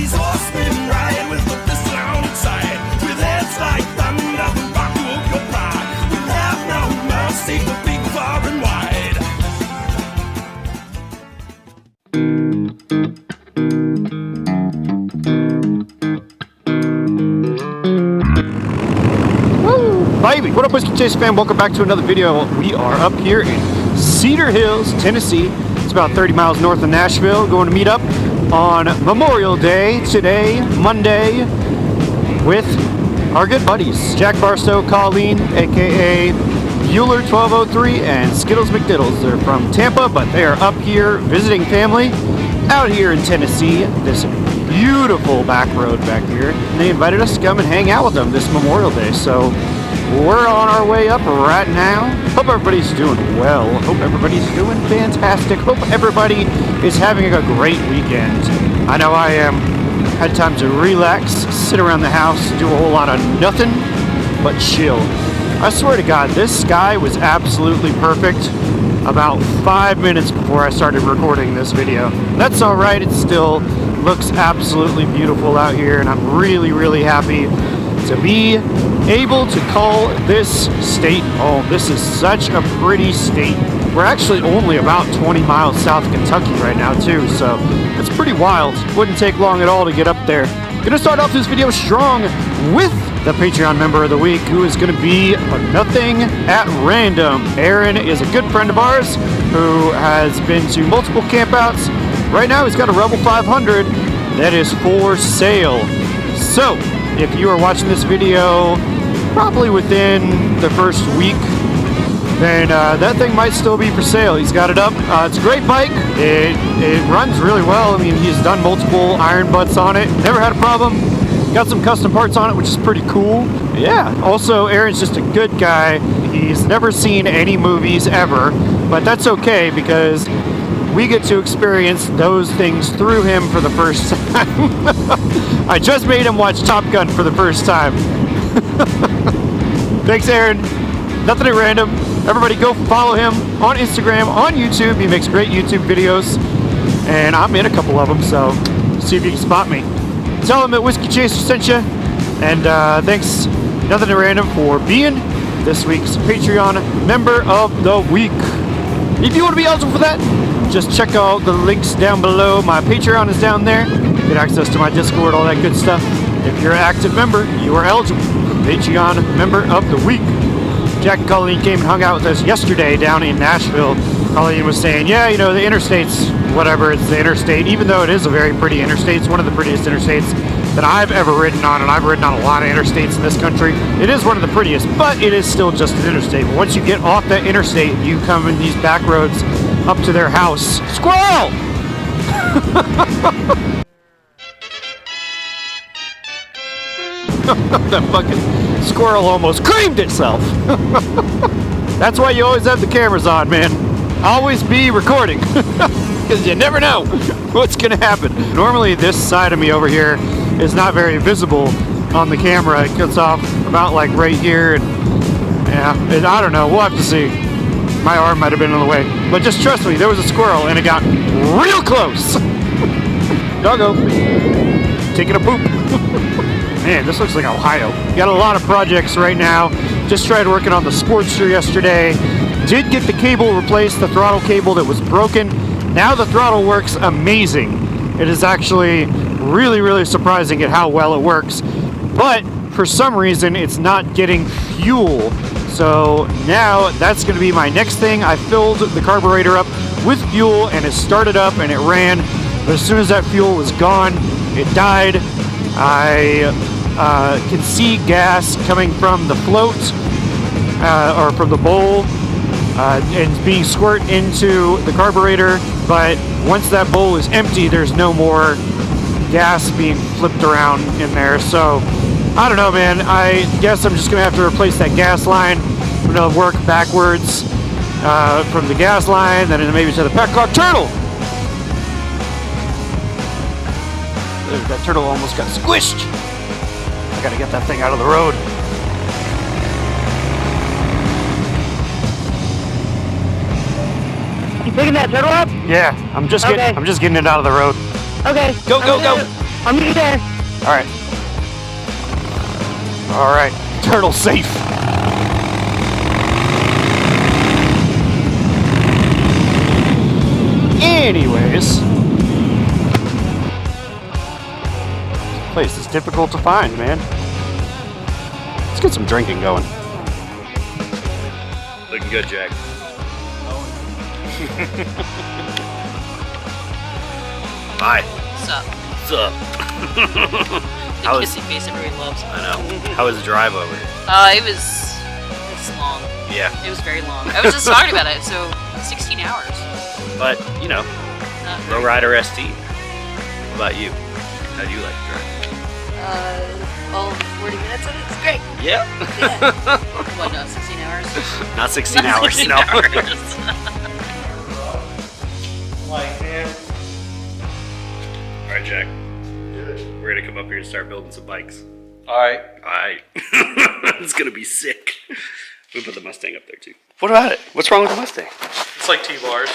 These horsemen ride with the fist on its side, with heads like thunder, the rock of your pride. We'll have no mercy for big, far and wide. Baby, what up, Whiskey Chase fan? Welcome back to another video. We are up here in Cedar Hills, Tennessee. It's about 30 miles north of Nashville. Going to meet up on Memorial Day today, Monday, with our good buddies Jack Barstow, Colleen, aka Bueller 1203, and Skittles McDiddles. They're from Tampa, but they are up here visiting family out here in Tennessee. This beautiful back road back here. And they invited us to come and hang out with them this Memorial Day. So we're on our way up right now. Hope everybody's doing well. Hope everybody's doing fantastic. Hope everybody is having a great weekend. I know I am. Had time to relax, sit around the house, do a whole lot of nothing but chill. I swear to God, this sky was absolutely perfect about 5 minutes before I started recording this video. That's alright, it still looks absolutely beautiful out here, and I'm really, really happy to be able to call this state home. This is such a pretty state. We're actually only about 20 miles south of Kentucky right now too, so it's pretty wild. Wouldn't take long at all to get up there. Gonna start off this video strong with the Patreon member of the week, who is gonna be a nothing at random. Aaron is a good friend of ours who has been to multiple campouts. Right now he's got a Rebel 500 that is for sale. So if you are watching this video probably within the first week, then that thing might still be for sale. He's got it up. It's a great bike. It runs really well. I mean, he's done multiple iron butts on it. Never had a problem. Got some custom parts on it, which is pretty cool. Yeah. Also, Aaron's just a good guy. He's never seen any movies ever, but that's okay because we get to experience those things through him for the first time. I just made him watch Top Gun for the first time. Thanks, Aaron. Nothing at random. Everybody go follow him on Instagram, on YouTube. He makes great YouTube videos, and I'm in a couple of them, so see if you can spot me. Tell him that Whiskey Chaser sent you, and thanks, Nothing at Random, for being this week's Patreon member of the week. If you want to be eligible for that, just check out the links down below. My Patreon is down there. Get access to my Discord, all that good stuff. If you're an active member, you are eligible. Patreon member of the week. Jack and Colleen came and hung out with us yesterday down in Nashville. Colleen was saying, yeah, you know, the interstate's whatever, it's the interstate. Even though it is a very pretty interstate, it's one of the prettiest interstates that I've ever ridden on, and I've ridden on a lot of interstates in this country. It is one of the prettiest, but it is still just an interstate. But once you get off that interstate, you come in these back roads up to their house. Squirrel! That fucking squirrel almost creamed itself. That's why you always have the cameras on, man. Always be recording, because you never know what's gonna happen. Normally this side of me over here is not very visible on the camera. It cuts off about like right here, and yeah, and I don't know, we'll have to see. My arm might have been in the way, but just trust me, there was a squirrel and it got real close. Doggo, taking a poop. Man, this looks like Ohio. Got a lot of projects right now. Just tried working on the Sportster yesterday. Did get the cable replaced, the throttle cable that was broken. Now the throttle works amazing. It is actually really, really surprising at how well it works. But for some reason, it's not getting fuel. So now that's going to be my next thing. I filled the carburetor up with fuel and it started up and it ran. But as soon as that fuel was gone, it died. I can see gas coming from the float or from the bowl and being squirt into the carburetor, but once that bowl is empty, there's no more gas being flipped around in there. So I don't know, man. I guess I'm just gonna have to replace that gas line. I'm gonna work backwards from the gas line, then maybe to the petcock turtle. That turtle almost got squished. I gotta get that thing out of the road. You picking that turtle up? Yeah, I'm just getting it out of the road. Okay. Go, go, go. I'm there. All right. All right. Turtle safe. Anyways, this place is difficult to find, man. Let's get some drinking going. Looking good, Jack. Bye. What's up? What's up? The kissy face everybody loves. I know. How was the drive over here? It was long. Yeah. It was very long. I was just talking about it, so 16 hours. But, you know, Lowrider ST. What about you? How do you like to drive? All 40 minutes of it's great. Yeah. What, no, 16 hours? Not 16 hours, 16 no. hours. Like, man. Alright, Jack. We're gonna come up here and start building some bikes. Alright. Alright. It's gonna be sick. We put the Mustang up there too. What about it? What's wrong with the Mustang? It's like T-bars.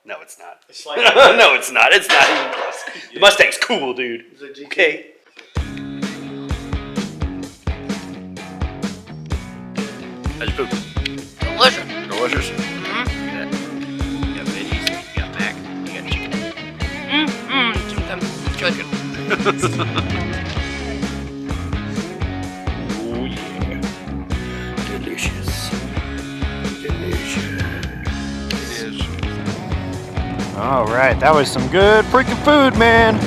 No, it's not. It's like No, it's not. It's not even close. The Mustang's cool, dude. Is it GT? Okay. How's your food? Delicious. Delicious. Mm-hmm. You got veggies, you got mac, you got chicken. Chicken. Oh yeah. Delicious. Delicious. It is. All right, that was some good freaking food, man.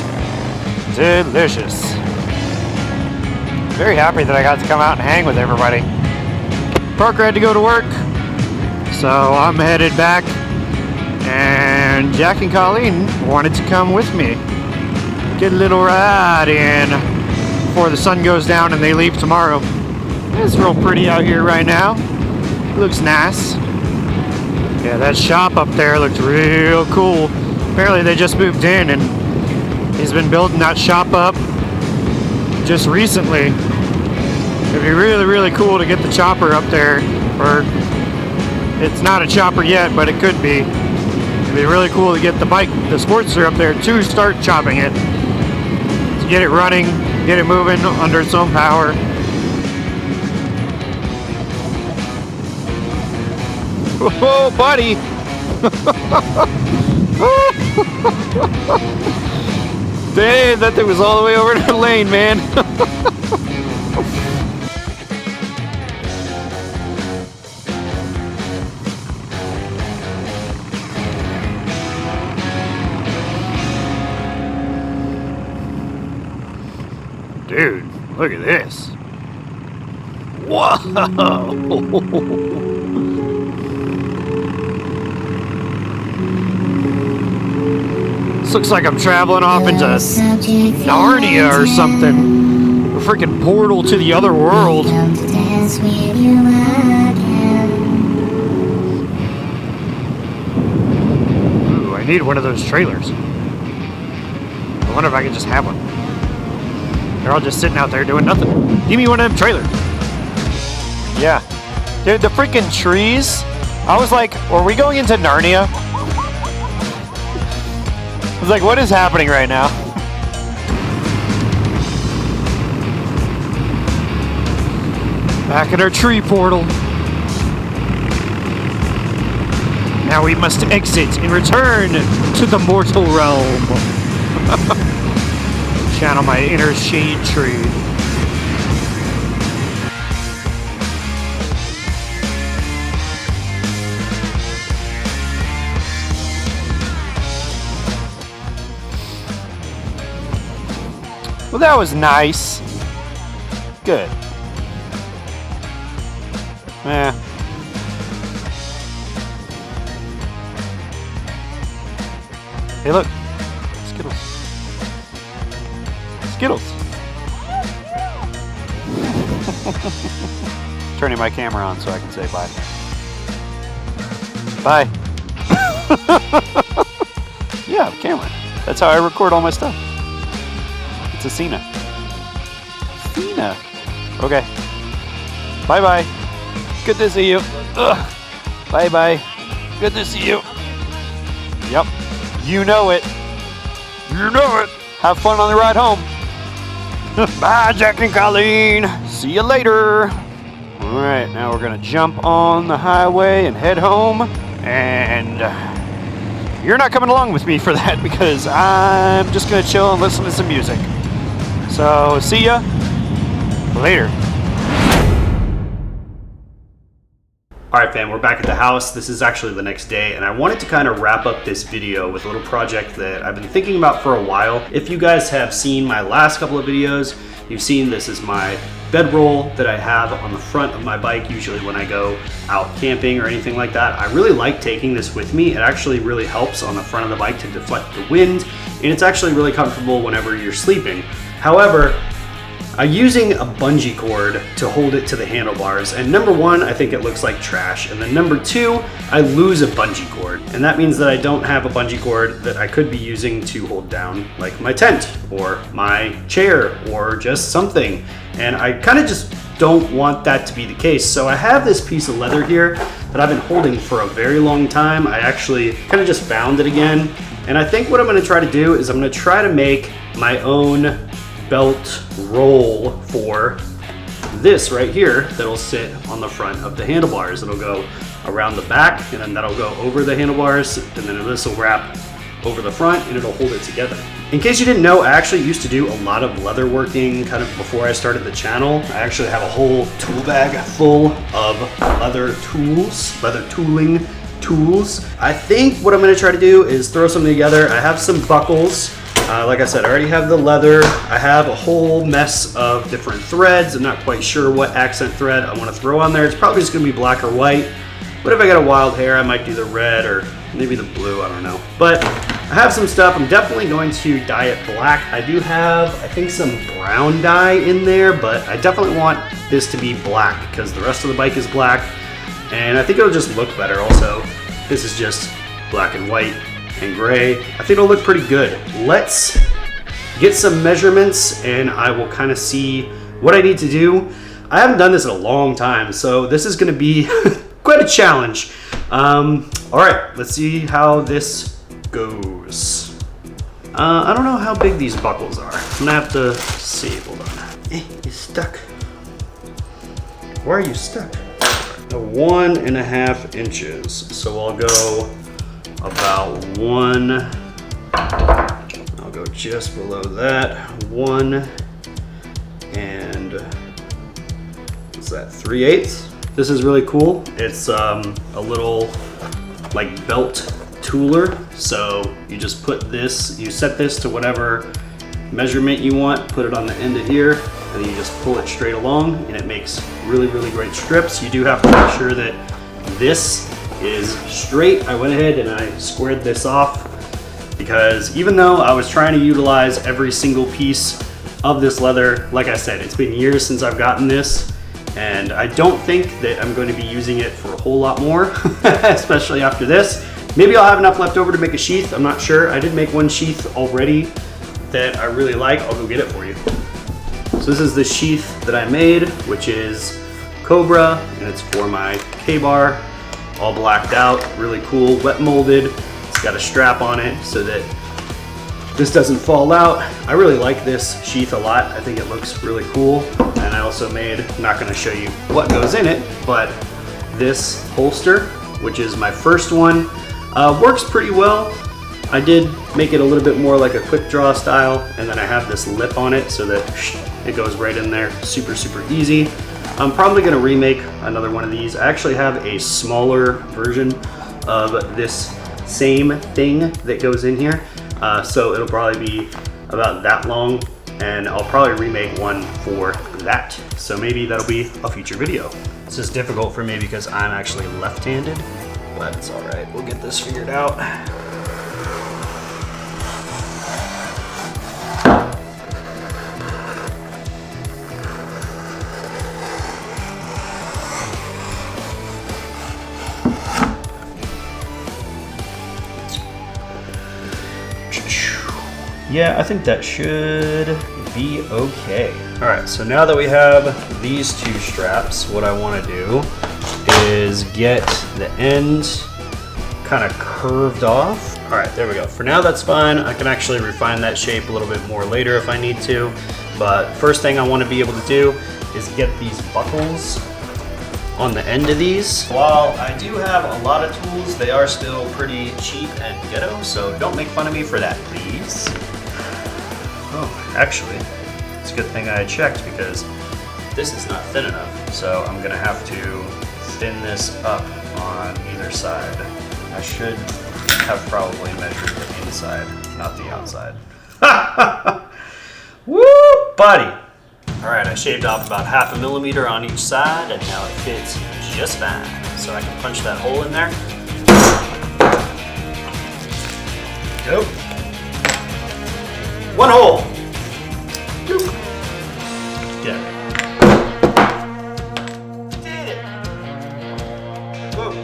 Delicious. Very happy that I got to come out and hang with everybody. Parker had to go to work, so I'm headed back. And Jack and Colleen wanted to come with me. Get a little ride in before the sun goes down and they leave tomorrow. It's real pretty out here right now. Looks nice. Yeah, that shop up there looks real cool. Apparently they just moved in and he's been building that shop up just recently. It'd be really, really cool to get the chopper up there. Or it's not a chopper yet, but it could be. It'd be really cool to get the bike, the Sportster up there to start chopping it. To get it running, get it moving under its own power. Oh, buddy! Dang, that thing was all the way over to the lane, man. Dude, look at this. Whoa! This looks like I'm traveling off into Narnia or something. A freaking portal to the other world. Ooh, I need one of those trailers. I wonder if I can just have one. They're all just sitting out there doing nothing. Give me one of them trailers. Yeah. Dude, the freaking trees. I was like, are we going into Narnia? I was like, what is happening right now? Back in our tree portal. Now we must exit and return to the mortal realm. Channel my inner shade tree. Well, that was nice. Good. Yeah. Hey, look. Skittles. Skittles. Turning my camera on so I can say bye. Bye. Yeah, camera. That's how I record all my stuff. It's a Cena. Cena. Okay. Bye-bye. Good to see you. Ugh. Bye-bye. Good to see you. Yep. You know it. You know it. Have fun on the ride home. Bye, Jack and Colleen. See you later. All right, now we're gonna jump on the highway and head home. And you're not coming along with me for that because I'm just gonna chill and listen to some music. So see ya later. All right, fam, we're back at the house. This is actually the next day, and I wanted to kind of wrap up this video with a little project that I've been thinking about for a while. If you guys have seen my last couple of videos, you've seen this is my bedroll that I have on the front of my bike, usually when I go out camping or anything like that. I really like taking this with me. It actually really helps on the front of the bike to deflect the wind, and it's actually really comfortable whenever you're sleeping. However, I'm using a bungee cord to hold it to the handlebars, and number one, I think it looks like trash, and then number two, I lose a bungee cord, and that means that I don't have a bungee cord that I could be using to hold down like my tent or my chair or just something, and I kind of just don't want that to be the case. So I have this piece of leather here that I've been holding for a very long time. I actually kind of just found it again, and I think what I'm going to try to do is I'm going to try to make my own belt roll for this right here that'll sit on the front of the handlebars. It'll go around the back, and then that'll go over the handlebars, and then this will wrap over the front and it'll hold it together. In case you didn't know, I actually used to do a lot of leatherworking kind of before I started the channel. I actually have a whole tool bag full of leather tools, leather tooling tools. I think what I'm going to try to do is throw something together. I have some buckles. Like I said, I already have the leather. I have a whole mess of different threads. I'm not quite sure what accent thread I want to throw on there. It's probably just going to be black or white. But if I got a wild hair, I might do the red or maybe the blue, I don't know. But I have some stuff. I'm definitely going to dye it black. I do have, I think, some brown dye in there, but I definitely want this to be black because the rest of the bike is black. And I think it'll just look better also. This is just black and white and gray. I think it'll look pretty good. Let's get some measurements and I will kind of see what I need to do. I haven't done this in a long time, so this is going to be quite a challenge. All right, let's see how this goes. I don't know how big these buckles are. I'm gonna have to see. Hold on. You're stuck. Why are you stuck? 1.5 inches. So I'll go about one. I'll go just below that. 1 and what's that? 3/8. This is really cool. It's a little like belt tooler. So you just put this, you set this to whatever measurement you want, put it on the end of here, and then you just pull it straight along, and it makes really, really great strips. You do have to make sure that this is straight. I went ahead and I squared this off because even though I was trying to utilize every single piece of this leather, like I said, it's been years since I've gotten this, and I don't think that I'm going to be using it for a whole lot more, especially after this. Maybe I'll have enough left over to make a sheath. I'm not sure. I did make one sheath already that I really like. I'll go get it for you. So this is the sheath that I made, which is Cobra, and it's for my K-bar, all blacked out, really cool, wet molded. It's got a strap on it so that this doesn't fall out. I really like this sheath a lot. I think it looks really cool. And I also made, I'm not gonna show you what goes in it, but this holster, which is my first one, works pretty well. I did make it a little bit more like a quick draw style, and then I have this lip on it so that it goes right in there, super, super easy. I'm probably gonna remake another one of these. I actually have a smaller version of this same thing that goes in here. So it'll probably be about that long, and I'll probably remake one for that. So maybe that'll be a future video. This is difficult for me because I'm actually left-handed, but it's all right. We'll get this figured out. Yeah, I think that should be okay. All right, so now that we have these two straps, what I want to do is get the ends kind of curved off. All All right, there we go. For now, that's fine. I can actually refine that shape a little bit more later if I need to. But first thing I want to be able to do is get these buckles on the end of these. While I do have a lot of tools, they are still pretty cheap and ghetto, so don't make fun of me for that, please. Oh, actually, it's a good thing I checked because this is not thin enough, so I'm gonna have to thin this up on either side. I should have probably measured the inside, not the outside. Woo, buddy! All right, I shaved off about 1/2 millimeter on each side, and now it fits just fine. So I can punch that hole in there. Go. One hole. Get it. Did it. Whoa.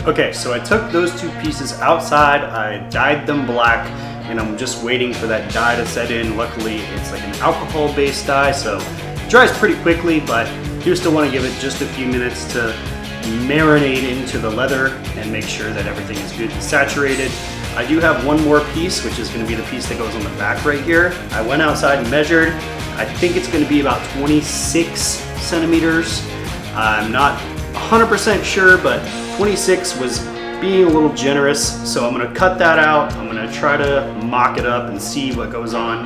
Okay, so I took those two pieces outside, I dyed them black, and I'm just waiting for that dye to set in. Luckily, it's like an alcohol-based dye, so it dries pretty quickly, but you still want to give it just a few minutes to marinate into the leather and make sure that everything is good and saturated. I do have one more piece, which is going to be the piece that goes on the back right here. I went outside and measured. I think it's going to be about 26 centimeters. I'm not 100% sure, but 26 was being a little generous, so I'm going to cut that out. I'm going to try to mock it up and see what goes on,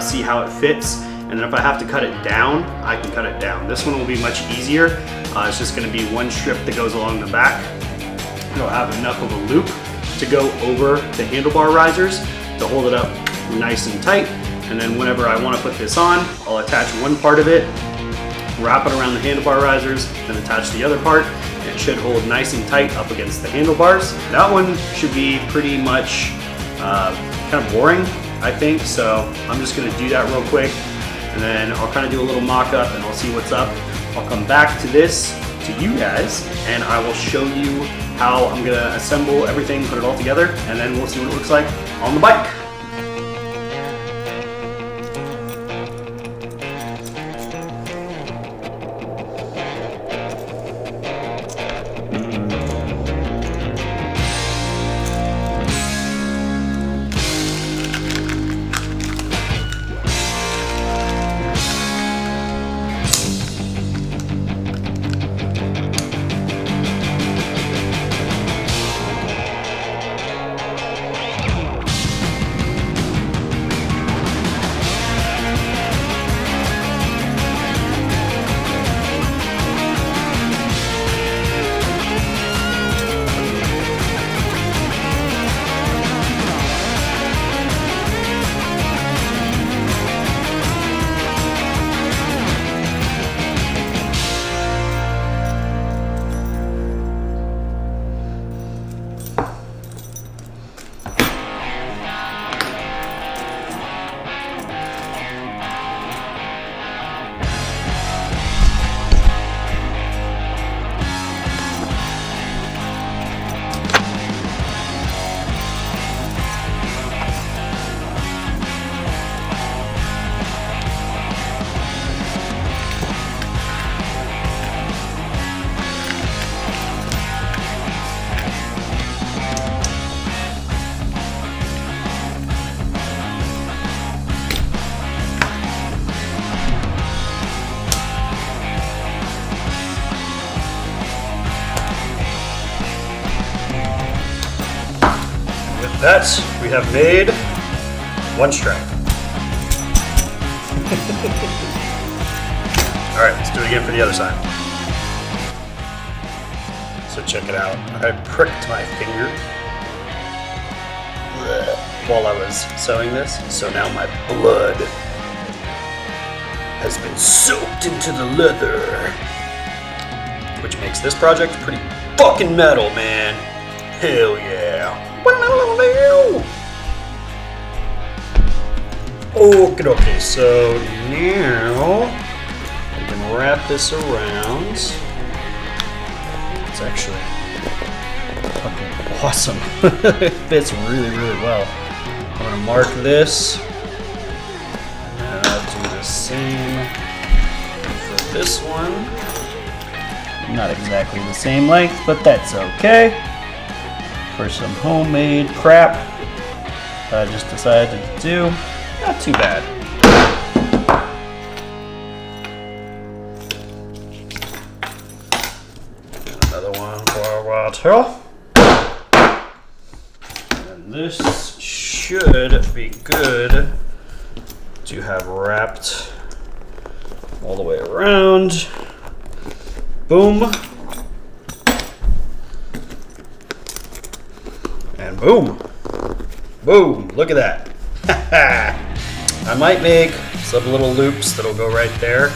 see how it fits, and then if I have to cut it down, I can cut it down. This one will be much easier. It's just going to be one strip that goes along the back. It'll have enough of a loop to go over the handlebar risers to hold it up nice and tight, and then whenever I want to put this on, I'll attach one part of it, wrap it around the handlebar risers, then attach the other part. It should hold nice and tight up against the handlebars. That one should be pretty much kind of boring, I think, so I'm just going to do that real quick, and then I'll kind of do a little mock-up and I'll see what's up. I'll come back to this, to you guys, and I will show you how I'm going to assemble everything, put it all together, and then we'll see what it looks like on the bike. That we have made one strap. All right, let's do it again for the other side. So check it out. I pricked my finger while I was sewing this, so now my blood has been soaked into the leather, which makes this project pretty fucking metal, man. Hell yeah. Okay, so now we can wrap this around. It's actually fucking awesome. It fits really, really well. I'm gonna mark this. And I'll do the same for this one. Not exactly the same length, but that's okay. For some homemade crap. I just decided to do. Not too bad. Another one for water. And this should be good to have wrapped all the way around. Boom. And boom. Boom. Look at that. I might make some little loops that'll go right there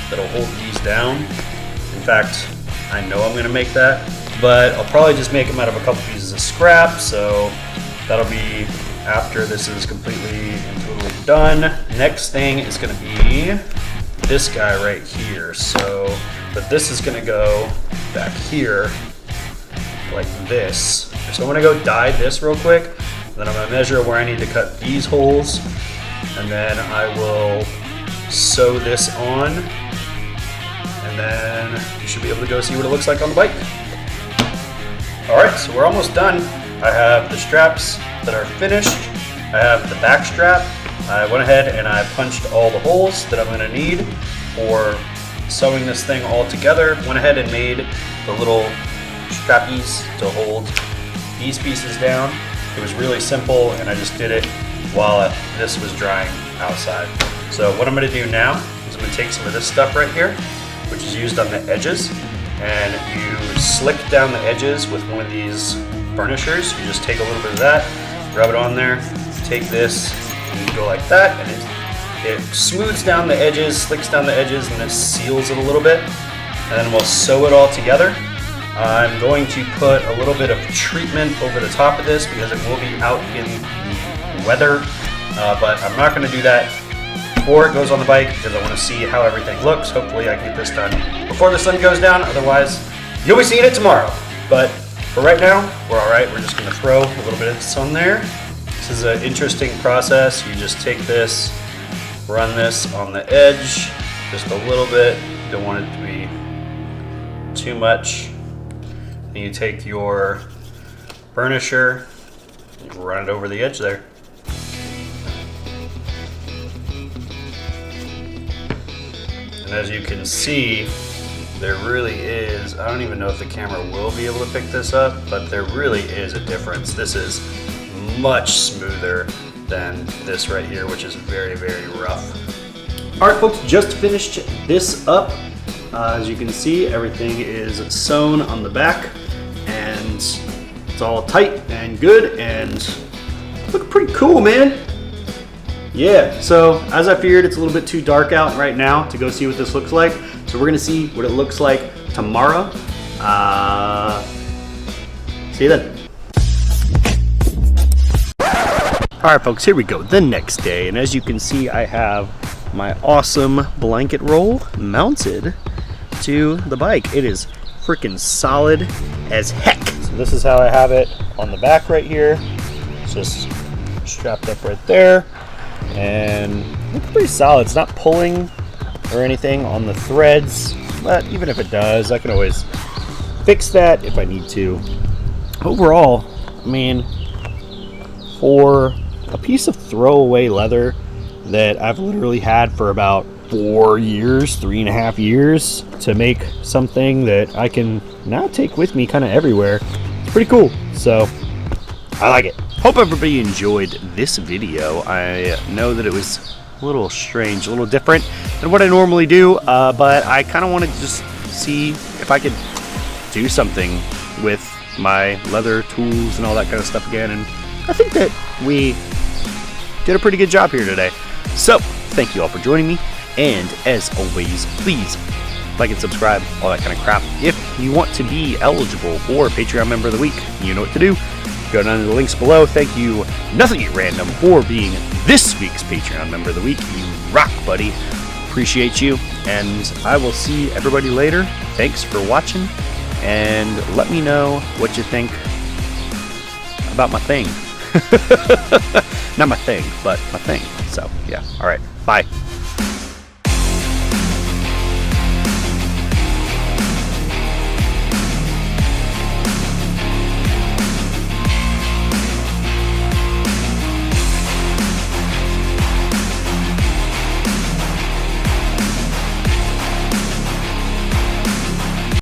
that'll hold these down. In fact, I know I'm going to make that, but I'll probably just make them out of a couple pieces of scrap, so that'll be after this is completely and totally done. Next thing is going to be this guy right here. So, but this is going to go back here like this. So I'm going to go dye this real quick. Then I'm going to measure where I need to cut these holes, and then I will sew this on, and then you should be able to go see what it looks like on the bike. Alright, so we're almost done. I have the straps that are finished. I have the back strap. I went ahead and I punched all the holes that I'm going to need for sewing this thing all together. Went ahead and made the little strappies to hold these pieces down. It was really simple, and I just did it while this was drying outside. So what I'm going to do now is I'm going to take some of this stuff right here, which is used on the edges, and you slick down the edges with one of these burnishers. You just take a little bit of that, rub it on there, take this, and you go like that, and it smooths down the edges, slicks down the edges, and it seals it a little bit. And then we'll sew it all together. I'm going to put a little bit of treatment over the top of this because it will be out in the weather, but I'm not going to do that before it goes on the bike because I want to see how everything looks. Hopefully I can get this done before the sun goes down, otherwise you'll be seeing it tomorrow. But for right now, we're alright. We're just going to throw a little bit of this on there. This is an interesting process. You just take this, run this on the edge just a little bit. You don't want it to be too much. And you take your burnisher, you run it over the edge there. And as you can see, there really is, I don't even know if the camera will be able to pick this up, but there really is a difference. This is much smoother than this right here, which is very, very rough. All right, folks, just finished this up. As you can see, everything is sewn on the back, and it's all tight and good and looking pretty cool, man. Yeah, so as I feared, it's a little bit too dark out right now to go see what this looks like. So we're gonna see what it looks like tomorrow. See you then. All right, folks, here we go, the next day. And as you can see, I have my awesome blanket roll mounted to the bike. It is freaking solid as heck. So this is how I have it on the back right here. It's just strapped up right there, and it's pretty solid. It's not pulling or anything on the threads, but even if it does, I can always fix that if I need to. Overall, I mean, for a piece of throwaway leather that I've literally had for about 4 years, 3.5 years, to make something that I can now take with me kind of everywhere, it's pretty cool. So I like it. Hope everybody enjoyed this video. I know that it was a little strange, a little different than what I normally do, but I kind of want to just see if I could do something with my leather tools and all that kind of stuff again, and I think that we did a pretty good job here today. So thank you all for joining me, and as always, please like and subscribe, all that kind of crap. If you want to be eligible for Patreon Member of the Week, you know what to do. Go down to the links below. Thank you, Nothing At Random, for being this week's Patreon Member of the Week. You rock, buddy. Appreciate you, and I will see everybody later. Thanks for watching, and let me know what you think about my thing. Not my thing, but my thing. So, yeah. All right. Bye.